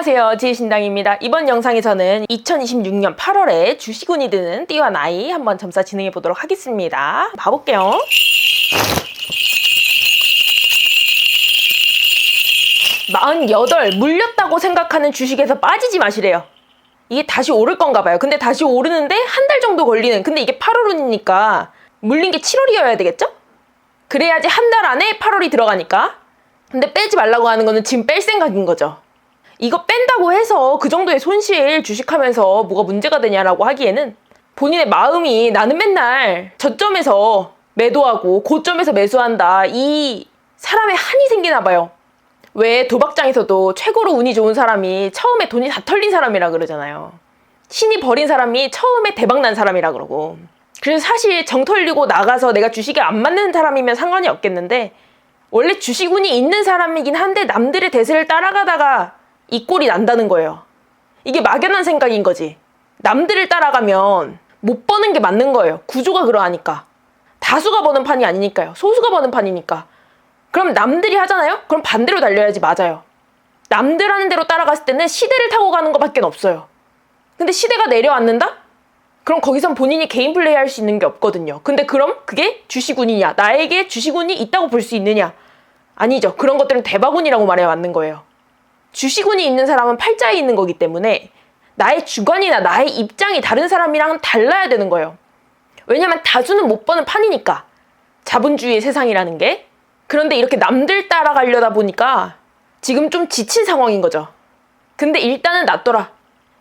안녕하세요, 지혜신당입니다. 이번 영상에서는 2026년 8월에 주식운이 드는 띠와 나이 한번 점사 진행해 보도록 하겠습니다. 봐볼게요. (48) 물렸다고 생각하는 주식에서 빠지지 마시래요. 이게 다시 오를 건가 봐요. 근데 다시 오르는데 한 달 정도 걸리는, 근데 이게 8월운이니까 물린 게 7월이어야 되겠죠? 그래야지 한 달 안에 8월이 들어가니까. 근데 빼지 말라고 하는 거는 지금 뺄 생각인 거죠. 이거 뺀다고 해서 그 정도의 손실 주식하면서 뭐가 문제가 되냐라고 하기에는 본인의 마음이 나는 맨날 저점에서 매도하고 고점에서 매수한다, 이 사람의 한이 생기나 봐요. 왜 도박장에서도 최고로 운이 좋은 사람이 처음에 돈이 다 털린 사람이라 그러잖아요. 신이 버린 사람이 처음에 대박난 사람이라 그러고. 그래서 사실 정 털리고 나가서 내가 주식에 안 맞는 사람이면 상관이 없겠는데, 원래 주식운이 있는 사람이긴 한데 남들의 대세를 따라가다가 이 꼴이 난다는 거예요. 이게 막연한 생각인 거지. 남들을 따라가면 못 버는 게 맞는 거예요. 구조가 그러하니까. 다수가 버는 판이 아니니까요. 소수가 버는 판이니까. 그럼 남들이 하잖아요? 그럼 반대로 달려야지. 맞아요. 남들 하는 대로 따라갔을 때는 시대를 타고 가는 것밖에 없어요. 근데 시대가 내려앉는다? 그럼 거기선 본인이 개인 플레이 할 수 있는 게 없거든요. 근데 그럼 그게 주식운이냐? 나에게 주식운이 있다고 볼 수 있느냐? 아니죠. 그런 것들은 대박운이라고 말해야 맞는 거예요. 주식운이 있는 사람은 팔자에 있는 거기 때문에 나의 주관이나 나의 입장이 다른 사람이랑 달라야 되는 거예요. 왜냐면 다수는 못 버는 판이니까. 자본주의의 세상이라는 게. 그런데 이렇게 남들 따라가려다 보니까 지금 좀 지친 상황인 거죠. 근데 일단은 놔둬라.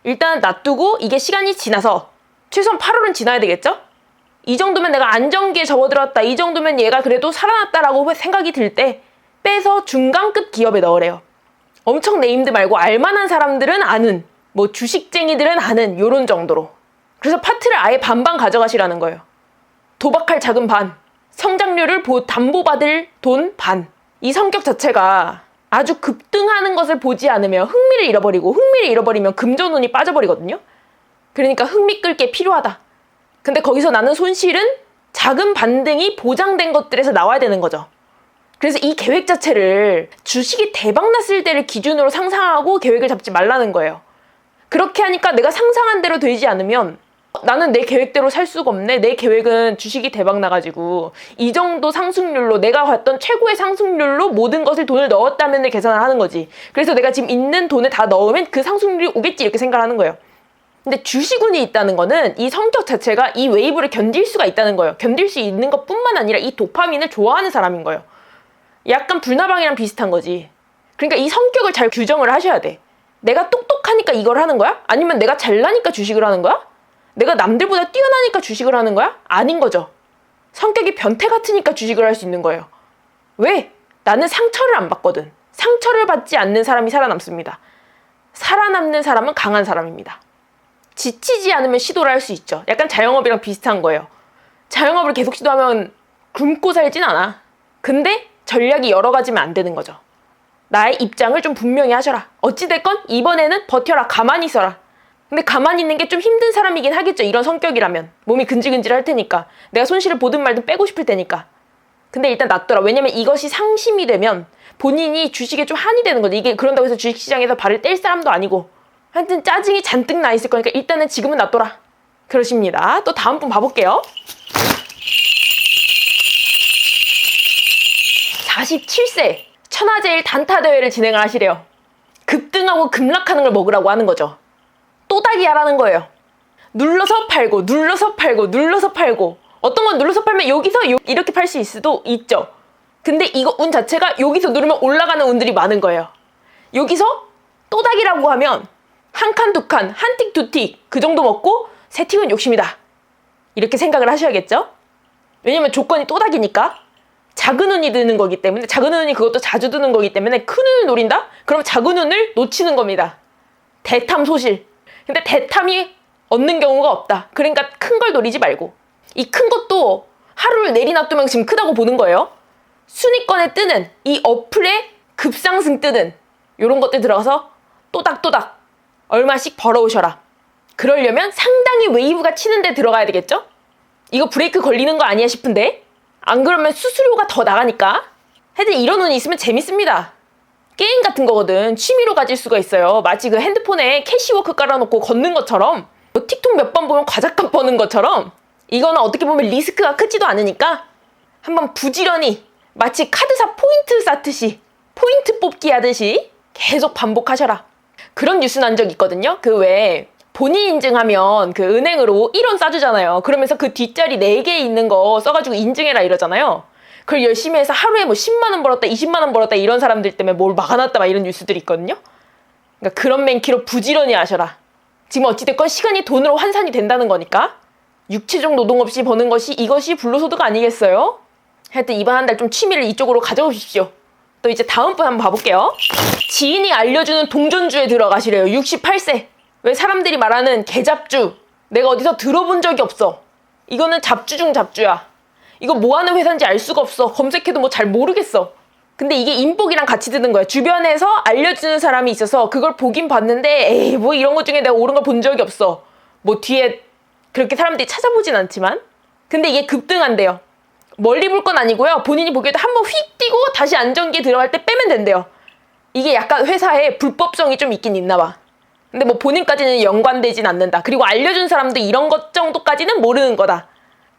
일단은 놔두고 이게 시간이 지나서 최소한 8월은 지나야 되겠죠? 이 정도면 내가 안정기에 접어들었다, 이 정도면 얘가 그래도 살아났다라고 생각이 들 때 빼서 중간급 기업에 넣으래요. 엄청 네임드 말고 알만한 사람들은 아는, 뭐 주식쟁이들은 아는, 요런 정도로. 그래서 파트를 아예 반반 가져가시라는 거예요. 도박할 자금 반, 성장률을 담보받을 돈 반. 이 성격 자체가 아주 급등하는 것을 보지 않으면 흥미를 잃어버리고, 흥미를 잃어버리면 금전운이 빠져버리거든요. 그러니까 흥미 끌게 필요하다. 근데 거기서 나는 손실은 자금 반등이 보장된 것들에서 나와야 되는 거죠. 그래서 이 계획 자체를 주식이 대박났을 때를 기준으로 상상하고 계획을 잡지 말라는 거예요. 그렇게 하니까 내가 상상한 대로 되지 않으면 나는 내 계획대로 살 수가 없네. 내 계획은 주식이 대박나가지고 이 정도 상승률로, 내가 봤던 최고의 상승률로 모든 것을 돈을 넣었다면 계산을 하는 거지. 그래서 내가 지금 있는 돈을 다 넣으면 그 상승률이 오겠지, 이렇게 생각을 하는 거예요. 근데 주식운이 있다는 거는 이 성격 자체가 이 웨이브를 견딜 수가 있다는 거예요. 견딜 수 있는 것뿐만 아니라 이 도파민을 좋아하는 사람인 거예요. 약간 불나방이랑 비슷한 거지. 그러니까 이 성격을 잘 규정을 하셔야 돼. 내가 똑똑하니까 이걸 하는 거야? 아니면 내가 잘나니까 주식을 하는 거야? 내가 남들보다 뛰어나니까 주식을 하는 거야? 아닌 거죠. 성격이 변태 같으니까 주식을 할 수 있는 거예요. 왜? 나는 상처를 안 받거든. 상처를 받지 않는 사람이 살아남습니다. 살아남는 사람은 강한 사람입니다. 지치지 않으면 시도를 할 수 있죠. 약간 자영업이랑 비슷한 거예요. 자영업을 계속 시도하면 굶고 살진 않아. 근데 전략이 여러 가지면 안 되는 거죠. 나의 입장을 좀 분명히 하셔라. 어찌됐건 이번에는 버텨라. 가만히 있어라. 근데 가만히 있는 게 좀 힘든 사람이긴 하겠죠. 이런 성격이라면. 몸이 근질근질 할 테니까. 내가 손실을 보든 말든 빼고 싶을 테니까. 근데 일단 놔둬라. 왜냐면 이것이 상심이 되면 본인이 주식에 좀 한이 되는 거죠. 이게 그런다고 해서 주식시장에서 발을 뗄 사람도 아니고. 하여튼 짜증이 잔뜩 나 있을 거니까 일단은 지금은 놔둬라. 그러십니다. 또 다음 분 봐볼게요. 47세 천하제일 단타대회를 진행을 하시래요. 급등하고 급락하는 걸 먹으라고 하는 거죠. 또다기 하라는 거예요. 눌러서 팔고 눌러서 팔고 눌러서 팔고. 어떤 건 눌러서 팔면 여기서 이렇게 팔 수 수도 있죠. 근데 이거 운 자체가 여기서 누르면 올라가는 운들이 많은 거예요. 여기서 또다기라고 하면 한 칸, 두 칸, 한 틱, 두 틱 그 정도 먹고 세 틱은 욕심이다. 이렇게 생각을 하셔야겠죠? 왜냐면 조건이 또다기니까. 작은 운이 드는 거기 때문에, 작은 운이 그것도 자주 드는 거기 때문에 큰 운을 노린다? 그럼 작은 운을 놓치는 겁니다. 대탐 소실. 근데 대탐이 얻는 경우가 없다. 그러니까 큰 걸 노리지 말고. 이 큰 것도 하루를 내리놔두면 지금 크다고 보는 거예요. 순위권에 뜨는 이 어플에 급상승 뜨는 이런 것들 들어가서 또닥또닥 얼마씩 벌어오셔라. 그러려면 상당히 웨이브가 치는데 들어가야 되겠죠? 이거 브레이크 걸리는 거 아니야 싶은데? 안 그러면 수수료가 더 나가니까. 하여튼 이런 운이 있으면 재밌습니다. 게임 같은 거거든. 취미로 가질 수가 있어요. 마치 그 핸드폰에 캐시워크 깔아놓고 걷는 것처럼, 뭐 틱톡 몇 번 보면 과작값 버는 것처럼, 이거는 어떻게 보면 리스크가 크지도 않으니까 한번 부지런히 마치 카드사 포인트 쌓듯이, 포인트 뽑기 하듯이 계속 반복하셔라. 그런 뉴스 난 적 있거든요. 그 외에 본인 인증하면 그 은행으로 1원 싸주잖아요. 그러면서 그 뒷자리 4개 있는 거 써가지고 인증해라 이러잖아요. 그걸 열심히 해서 하루에 뭐 10만 원 벌었다, 20만 원 벌었다 이런 사람들 때문에 뭘 막아놨다 막 이런 뉴스들이 있거든요. 그러니까 그런 맨키로 부지런히 하셔라. 지금 어찌됐건 시간이 돈으로 환산이 된다는 거니까 육체적 노동 없이 버는 것이 이것이 불로소득 아니겠어요? 하여튼 이번 한 달 좀 취미를 이쪽으로 가져오십시오. 또 이제 다음 분 한번 봐볼게요. 지인이 알려주는 동전주에 들어가시래요. 68세. 왜 사람들이 말하는 개잡주. 내가 어디서 들어본 적이 없어. 이거는 잡주 중 잡주야. 이거 뭐 하는 회사인지 알 수가 없어. 검색해도 뭐 잘 모르겠어. 근데 이게 인복이랑 같이 드는 거야. 주변에서 알려주는 사람이 있어서 그걸 보긴 봤는데 에이 뭐 이런 것 중에 내가 옳은 걸 본 적이 없어. 뭐 뒤에 그렇게 사람들이 찾아보진 않지만 근데 이게 급등한대요. 멀리 볼 건 아니고요. 본인이 보기에도 한번 휙 뛰고 다시 안전기에 들어갈 때 빼면 된대요. 이게 약간 회사에 불법성이 좀 있긴 있나 봐. 근데 뭐 본인까지는 연관되진 않는다. 그리고 알려준 사람도 이런 것 정도까지는 모르는 거다.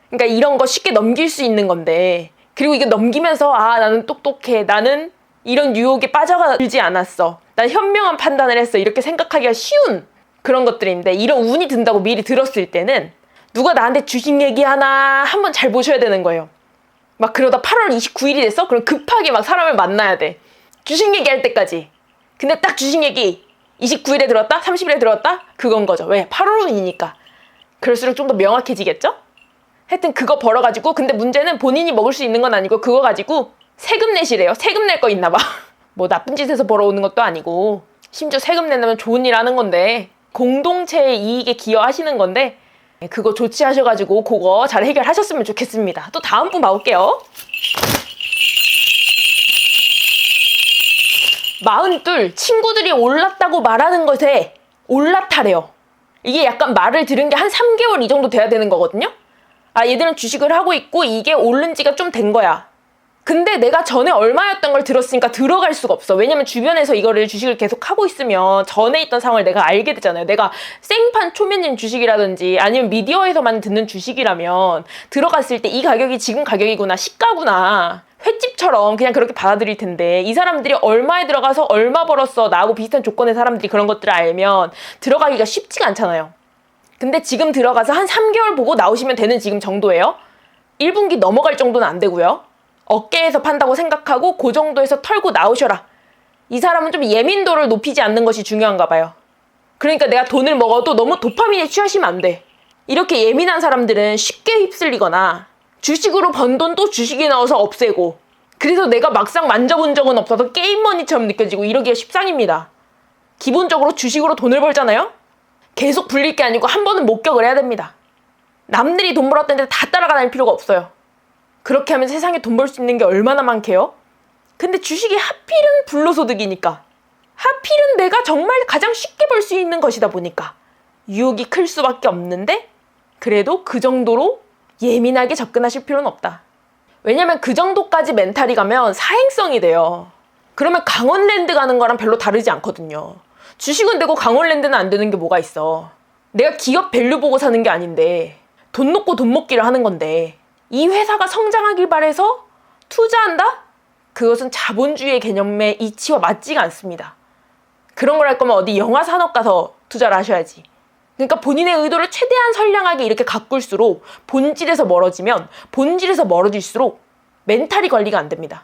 그러니까 이런 거 쉽게 넘길 수 있는 건데 그리고 이게 넘기면서 아 나는 똑똑해. 나는 이런 유혹에 빠져들지 않았어. 난 현명한 판단을 했어. 이렇게 생각하기가 쉬운 그런 것들인데 이런 운이 든다고 미리 들었을 때는 누가 나한테 주식 얘기하나 한번 잘 보셔야 되는 거예요. 막 그러다 8월 29일이 됐어? 그럼 급하게 막 사람을 만나야 돼. 주식 얘기할 때까지. 근데 딱 주식 얘기 29일에 들었다? 30일에 들었다? 그건 거죠. 왜? 8월 운이니까. 그럴수록 좀 더 명확해지겠죠? 하여튼 그거 벌어가지고 근데 문제는 본인이 먹을 수 있는 건 아니고 그거 가지고 세금 내시래요. 세금 낼 거 있나 봐. 뭐 나쁜 짓에서 벌어오는 것도 아니고 심지어 세금 낸다면 좋은 일 하는 건데 공동체의 이익에 기여하시는 건데 그거 조치하셔가지고 그거 잘 해결하셨으면 좋겠습니다. 또 다음 분 봐볼게요. 42 친구들이 올랐다고 말하는 것에 올라타래요. 이게 약간 말을 들은 게 한 3개월 이 정도 돼야 되는 거거든요. 아 얘들은 주식을 하고 있고 이게 오른 지가 좀 된 거야. 근데 내가 전에 얼마였던 걸 들었으니까 들어갈 수가 없어. 왜냐면 주변에서 이거를 주식을 계속 하고 있으면 전에 있던 상황을 내가 알게 되잖아요. 내가 생판 초면인 주식이라든지 아니면 미디어에서만 듣는 주식이라면 들어갔을 때 이 가격이 지금 가격이구나, 시가구나, 횟집처럼 그냥 그렇게 받아들일 텐데 이 사람들이 얼마에 들어가서 얼마 벌었어, 나하고 비슷한 조건의 사람들이 그런 것들을 알면 들어가기가 쉽지가 않잖아요. 근데 지금 들어가서 한 3개월 보고 나오시면 되는 지금 정도예요. 1분기 넘어갈 정도는 안 되고요. 어깨에서 판다고 생각하고 그 정도에서 털고 나오셔라. 이 사람은 좀 예민도를 높이지 않는 것이 중요한가 봐요. 그러니까 내가 돈을 먹어도 너무 도파민에 취하시면 안 돼. 이렇게 예민한 사람들은 쉽게 휩쓸리거나 주식으로 번 돈도 주식에 넣어서 없애고 그래서 내가 막상 만져본 적은 없어서 게임머니처럼 느껴지고 이러기가 십상입니다. 기본적으로 주식으로 돈을 벌잖아요? 계속 불릴 게 아니고 한 번은 목격을 해야 됩니다. 남들이 돈 벌었다는데 다 따라가는 필요가 없어요. 그렇게 하면 세상에 돈 벌 수 있는 게 얼마나 많게요? 근데 주식이 하필은 불로소득이니까 하필은 내가 정말 가장 쉽게 벌 수 있는 것이다 보니까 유혹이 클 수밖에 없는데 그래도 그 정도로 예민하게 접근하실 필요는 없다. 왜냐면 그 정도까지 멘탈이 가면 사행성이 돼요. 그러면 강원랜드 가는 거랑 별로 다르지 않거든요. 주식은 되고 강원랜드는 안 되는 게 뭐가 있어. 내가 기업 밸류 보고 사는 게 아닌데 돈 놓고 돈 먹기를 하는 건데 이 회사가 성장하길 바래서 투자한다? 그것은 자본주의의 개념의 이치와 맞지가 않습니다. 그런 걸 할 거면 어디 영화 산업 가서 투자를 하셔야지. 그러니까 본인의 의도를 최대한 선량하게 이렇게 가꿀수록 본질에서 멀어지면 본질에서 멀어질수록 멘탈이 관리가 안 됩니다.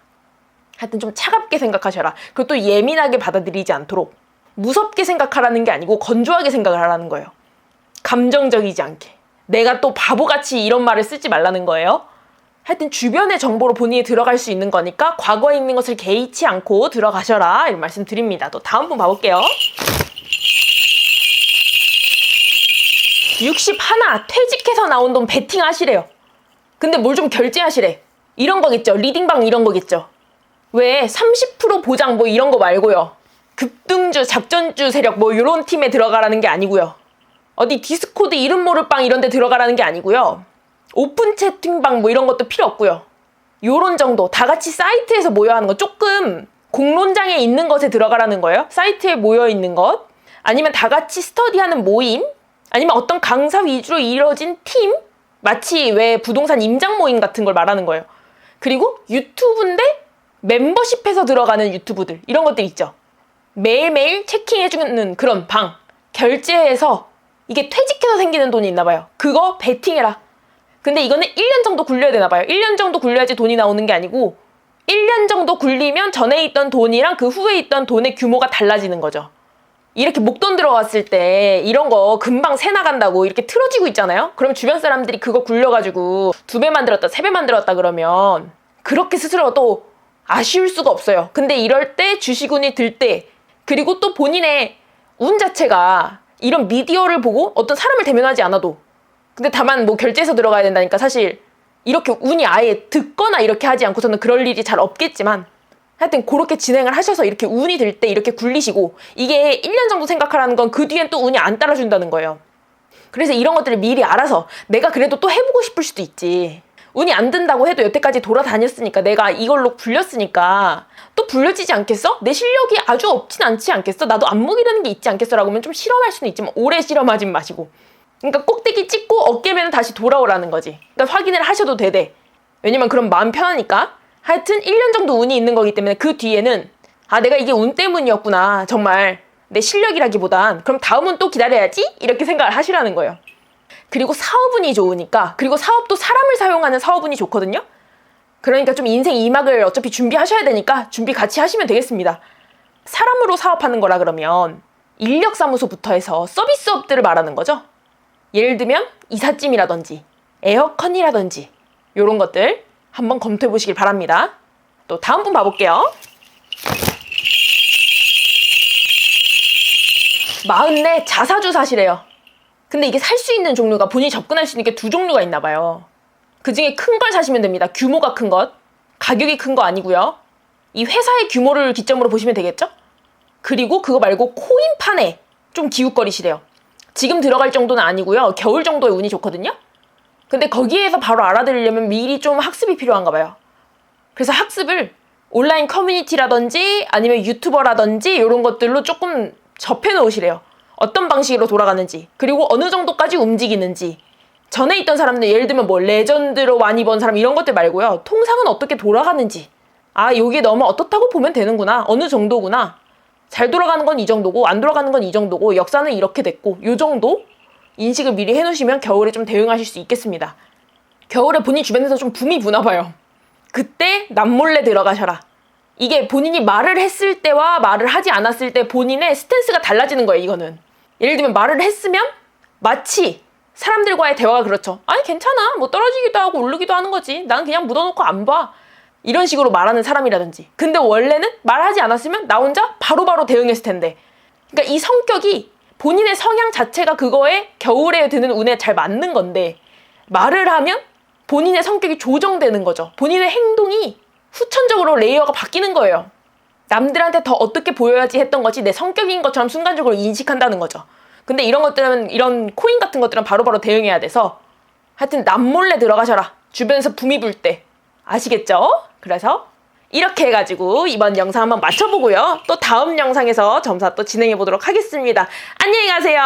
하여튼 좀 차갑게 생각하셔라. 그리고 또 예민하게 받아들이지 않도록 무섭게 생각하라는 게 아니고 건조하게 생각을 하라는 거예요. 감정적이지 않게. 내가 또 바보같이 이런 말을 쓰지 말라는 거예요. 하여튼 주변의 정보로 본인이 들어갈 수 있는 거니까 과거에 있는 것을 개의치 않고 들어가셔라 이런 말씀 드립니다. 또 다음 분 봐볼게요. 61 퇴직해서 나온 돈 베팅 하시래요. 근데 뭘 좀 결제하시래. 이런 거겠죠. 리딩방 이런 거겠죠. 왜 30% 보장 뭐 이런 거 말고요. 급등주, 작전주 세력 뭐 이런 팀에 들어가라는 게 아니고요. 어디 디스코드 이름 모를 빵 이런 데 들어가라는 게 아니고요. 오픈 채팅방 뭐 이런 것도 필요 없고요. 요런 정도 다 같이 사이트에서 모여 하는 거 조금 공론장에 있는 것에 들어가라는 거예요. 사이트에 모여 있는 것, 아니면 다 같이 스터디하는 모임, 아니면 어떤 강사 위주로 이루어진 팀, 마치 왜 부동산 임장 모임 같은 걸 말하는 거예요. 그리고 유튜브인데 멤버십해서 들어가는 유튜브들, 이런 것들 있죠. 매일매일 체킹해주는 그런 방, 결제해서 이게 퇴직해서 생기는 돈이 있나 봐요. 그거 베팅해라. 근데 이거는 1년 정도 굴려야 되나 봐요. 1년 정도 굴려야지 돈이 나오는 게 아니고 1년 정도 굴리면 전에 있던 돈이랑 그 후에 있던 돈의 규모가 달라지는 거죠. 이렇게 목돈 들어갔을 때 이런 거 금방 새 나간다고 이렇게 틀어지고 있잖아요. 그럼 주변 사람들이 그거 굴려가지고 2배 만들었다 3배 만들었다 그러면 그렇게 스스로가 또 아쉬울 수가 없어요. 근데 이럴 때 주식운이 들 때, 그리고 또 본인의 운 자체가 이런 미디어를 보고 어떤 사람을 대면하지 않아도, 근데 다만 뭐 결제해서 들어가야 된다니까 사실 이렇게 운이 아예 듣거나 이렇게 하지 않고서는 그럴 일이 잘 없겠지만, 하여튼 그렇게 진행을 하셔서 이렇게 운이 들 때 이렇게 굴리시고, 이게 1년 정도 생각하라는 건 그 뒤엔 또 운이 안 따라준다는 거예요. 그래서 이런 것들을 미리 알아서 내가 그래도 또 해보고 싶을 수도 있지. 운이 안 든다고 해도 여태까지 돌아다녔으니까, 내가 이걸로 굴렸으니까 또 굴려지지 않겠어? 내 실력이 아주 없진 않지 않겠어? 나도 안목이라는 게 있지 않겠어? 라고 하면 좀 실험할 수는 있지만 오래 실험하진 마시고, 그러니까 꼭대기 찍고 어깨면 다시 돌아오라는 거지. 그러니까 확인을 하셔도 되대. 왜냐면 그럼 마음 편하니까. 하여튼 1년 정도 운이 있는 거기 때문에 그 뒤에는 아, 내가 이게 운 때문이었구나, 정말 내 실력이라기보단 그럼 다음은 또 기다려야지, 이렇게 생각을 하시라는 거예요. 그리고 사업운이 좋으니까, 그리고 사업도 사람을 사용하는 사업운이 좋거든요. 그러니까 좀 인생 2막을 어차피 준비하셔야 되니까 준비 같이 하시면 되겠습니다. 사람으로 사업하는 거라 그러면 인력사무소부터 해서 서비스업들을 말하는 거죠. 예를 들면 이삿짐이라든지 에어컨이라든지 이런 것들 한번 검토해 보시길 바랍니다. 또 다음 분 봐볼게요. 44 자사주 사시래요. 근데 이게 살 수 있는 종류가, 본인이 접근할 수 있는 게 2종류가 있나 봐요. 그 중에 큰 걸 사시면 됩니다. 규모가 큰 것, 가격이 큰 거 아니고요. 이 회사의 규모를 기점으로 보시면 되겠죠? 그리고 그거 말고 코인판에 좀 기웃거리시래요. 지금 들어갈 정도는 아니고요. 겨울 정도의 운이 좋거든요. 근데 거기에서 바로 알아들으려면 미리 좀 학습이 필요한가 봐요. 그래서 학습을 온라인 커뮤니티라든지 아니면 유튜버라든지 이런 것들로 조금 접해 놓으시래요. 어떤 방식으로 돌아가는지, 그리고 어느 정도까지 움직이는지, 전에 있던 사람들, 예를 들면 뭐 레전드로 많이 번 사람 이런 것들 말고요. 통상은 어떻게 돌아가는지, 아, 요게 너무 어떻다고 보면 되는구나, 어느 정도구나, 잘 돌아가는 건 이 정도고 안 돌아가는 건 이 정도고 역사는 이렇게 됐고, 요 정도 인식을 미리 해놓으시면 겨울에 좀 대응하실 수 있겠습니다. 겨울에 본인 주변에서 좀 붐이 부나 봐요. 그때 남몰래 들어가셔라. 이게 본인이 말을 했을 때와 말을 하지 않았을 때 본인의 스탠스가 달라지는 거예요. 이거는 예를 들면 말을 했으면 마치 사람들과의 대화가 그렇죠. 아니 괜찮아, 뭐 떨어지기도 하고 오르기도 하는 거지, 난 그냥 묻어놓고 안 봐, 이런 식으로 말하는 사람이라든지. 근데 원래는 말하지 않았으면 나 혼자 바로바로 대응했을 텐데. 그러니까 이 성격이 본인의 성향 자체가 그거에 겨울에 드는 운에 잘 맞는 건데, 말을 하면 본인의 성격이 조정되는 거죠. 본인의 행동이 후천적으로 레이어가 바뀌는 거예요. 남들한테 더 어떻게 보여야지 했던 것이 내 성격인 것처럼 순간적으로 인식한다는 거죠. 근데 이런 것들은, 이런 코인 같은 것들은 바로바로 대응해야 돼서 하여튼 남몰래 들어가셔라. 주변에서 붐이 불 때. 아시겠죠? 그래서 이렇게 해가지고 이번 영상 한번 맞춰보고요. 또 다음 영상에서 점사 또 진행해 보도록 하겠습니다. 안녕히 가세요.